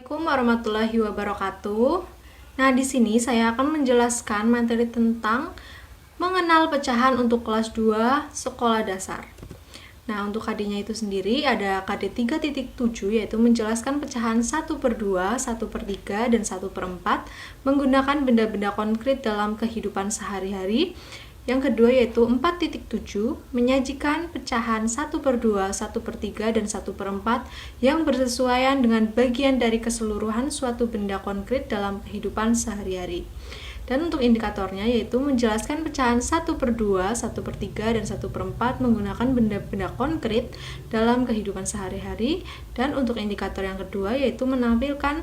Assalamualaikum warahmatullahi wabarakatuh. Nah, di sini saya akan menjelaskan materi tentang mengenal pecahan untuk kelas 2 sekolah dasar. Nah, untuk KD-nya itu sendiri ada KD 3.7, yaitu menjelaskan pecahan 1/2, 1/3, dan 1/4 menggunakan benda-benda konkret dalam kehidupan sehari-hari. Yang kedua yaitu 4.7, menyajikan pecahan 1/2, 1/3, dan 1/4 yang bersesuaian dengan bagian dari keseluruhan suatu benda konkret dalam kehidupan sehari-hari. Dan untuk indikatornya yaitu menjelaskan pecahan 1/2, 1/3, dan 1/4 menggunakan benda-benda konkret dalam kehidupan sehari-hari. Dan untuk indikator yang kedua yaitu menampilkan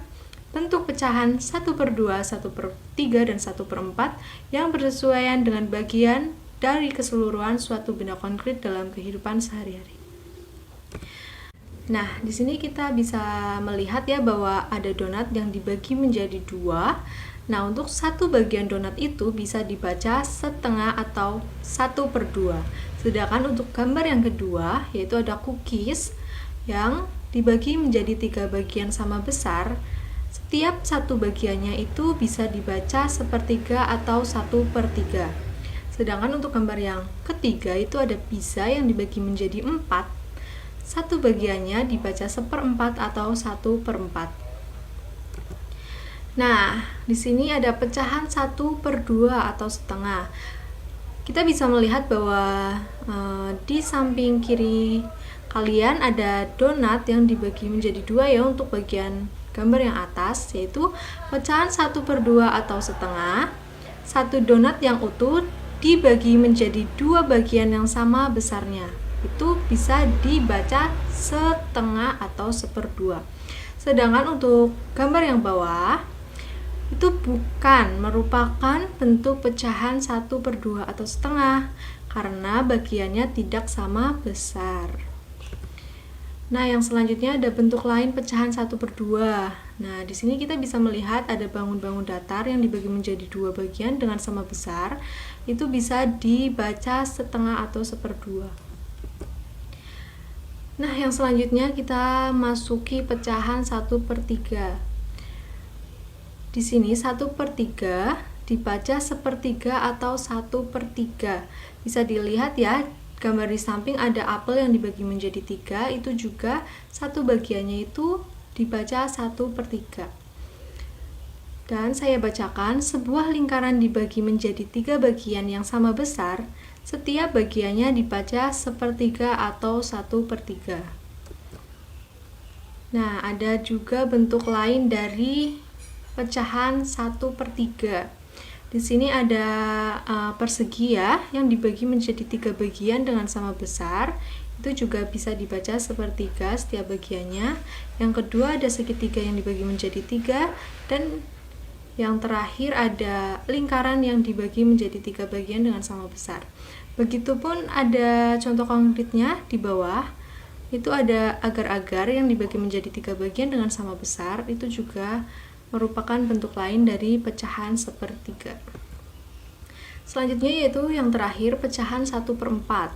bentuk pecahan 1/2, 1/3, dan 1/4 yang bersesuaian dengan bagian dari keseluruhan suatu benda konkret dalam kehidupan sehari-hari. Nah, di sini kita bisa melihat ya bahwa ada donat yang dibagi menjadi 2. Nah, untuk satu bagian donat itu bisa dibaca setengah atau 1/2. Sedangkan untuk gambar yang kedua yaitu ada cookies yang dibagi menjadi 3 bagian sama besar. Setiap satu bagiannya itu bisa dibaca 1/3 atau 1/3. Sedangkan untuk gambar yang ketiga itu ada pizza yang dibagi menjadi 4. Satu bagiannya dibaca 1/4 atau 1/4. Nah, di sini ada pecahan 1/2 atau setengah. Kita bisa melihat bahwa di samping kiri kalian ada donat yang dibagi menjadi 2 ya untuk bagian gambar yang atas, yaitu pecahan 1/2 atau setengah. Satu donat yang utuh dibagi menjadi 2 bagian yang sama besarnya. Itu bisa dibaca setengah atau 1/2. Sedangkan untuk gambar yang bawah itu bukan merupakan bentuk pecahan 1/2 atau setengah karena bagiannya tidak sama besar. Nah, yang selanjutnya ada bentuk lain pecahan 1/2. Nah, di sini kita bisa melihat ada bangun-bangun datar yang dibagi menjadi 2 bagian dengan sama besar. Itu bisa dibaca setengah atau 1/2. Nah, yang selanjutnya kita masuki pecahan 1/3. Di sini 1/3 dibaca 1/3 atau 1/3. Bisa dilihat ya, gambar di samping ada apel yang dibagi menjadi 3, itu juga satu bagiannya itu dibaca 1/3. Dan saya bacakan, sebuah lingkaran dibagi menjadi 3 bagian yang sama besar, setiap bagiannya dibaca 1/3 atau 1/3. Nah, ada juga bentuk lain dari pecahan 1/3. Di sini ada persegi ya, yang dibagi menjadi 3 bagian dengan sama besar. Itu juga bisa dibaca 1/3 setiap bagiannya. Yang kedua ada segitiga yang dibagi menjadi 3. Dan yang terakhir ada lingkaran yang dibagi menjadi 3 bagian dengan sama besar. Begitupun ada contoh konkretnya di bawah. Itu ada agar-agar yang dibagi menjadi 3 bagian dengan sama besar. Itu juga merupakan bentuk lain dari pecahan 1/3. Selanjutnya yaitu yang terakhir pecahan 1/4.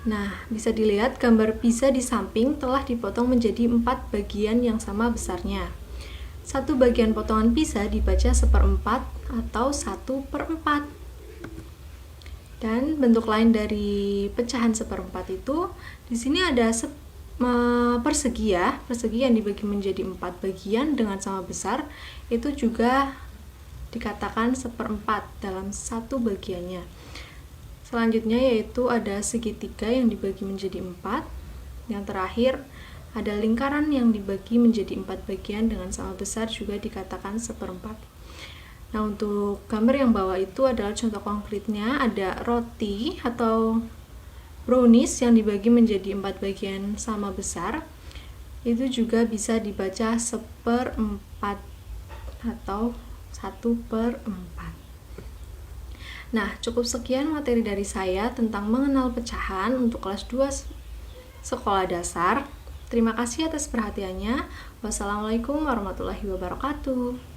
Nah, bisa dilihat gambar pizza di samping telah dipotong menjadi 4 bagian yang sama besarnya. Satu bagian potongan pizza dibaca 1/4 atau 1/4. Dan bentuk lain dari pecahan 1/4 itu di sini ada persegi ya, persegi yang dibagi menjadi 4 bagian dengan sama besar, itu juga dikatakan 1/4 dalam satu bagiannya. Selanjutnya yaitu ada segitiga yang dibagi menjadi 4. Yang terakhir ada lingkaran yang dibagi menjadi 4 bagian dengan sama besar, juga dikatakan 1/4. Nah, untuk gambar yang bawah itu adalah contoh konkretnya, ada roti atau brownies yang dibagi menjadi 4 bagian sama besar. Itu juga bisa dibaca 1/4 atau 1/4. Nah, cukup sekian materi dari saya tentang mengenal pecahan untuk kelas 2 sekolah dasar. Terima kasih atas perhatiannya. Wassalamualaikum warahmatullahi wabarakatuh.